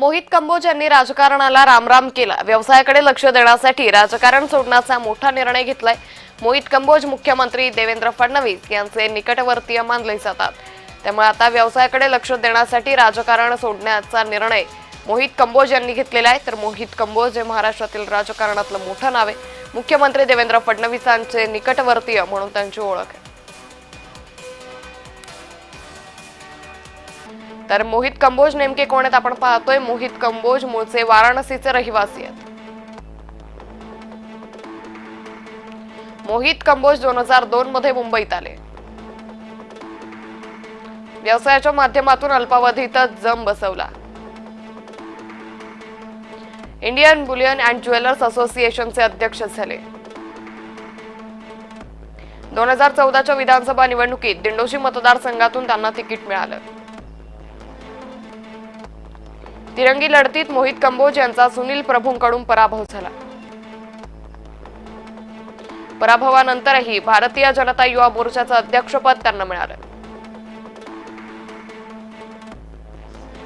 मोहित कंबोज यांनी राजकारणाला रामराम केला। व्यवसायाकडे लक्ष देण्यासाठी राजकारण सोडण्याचा मोठा निर्णय घेतलाय। मोहित कंबोज मुख्यमंत्री देवेंद्र फडणवीस यांचे निकटवर्तीय मानले जातात। त्यामुळे आता व्यवसायाकडे लक्ष देण्यासाठी राजकारण सोडण्याचा निर्णय मोहित कंबोज यांनी घेतलेला आहे। तर मोहित कंबोज हे महाराष्ट्रातील राजकारणातलं मोठं नाव आहे। मुख्यमंत्री देवेंद्र फडणवीसांचे निकटवर्तीय म्हणून त्यांची ओळख आहे। तर मोहित कंबोज नेमके कोण आहेत आपण पाहतोय। मोहित कंबोज मूळचे वाराणसीचे रहिवासी आहेत। मोहित कंबोज 2002 मध्ये मुंबईत आले। व्यवसायाच्या माध्यमातून अल्पावधीतच जम बसवला। इंडियन बुलियन अँड ज्वेलर्स असोसिएशनचे अध्यक्ष झाले। 2014च्या विधानसभा निवडणुकीत दिंडोशी मतदारसंघातून त्यांना तिकीट मिळालं। तिरंगी लढतीत मोहित कंबोज यांचा सुनील प्रभूंकडून पराभव झाला। पराभवानंतरही भारतीय जनता युवा मोर्चाचं अध्यक्षपद त्यांना मिळालं।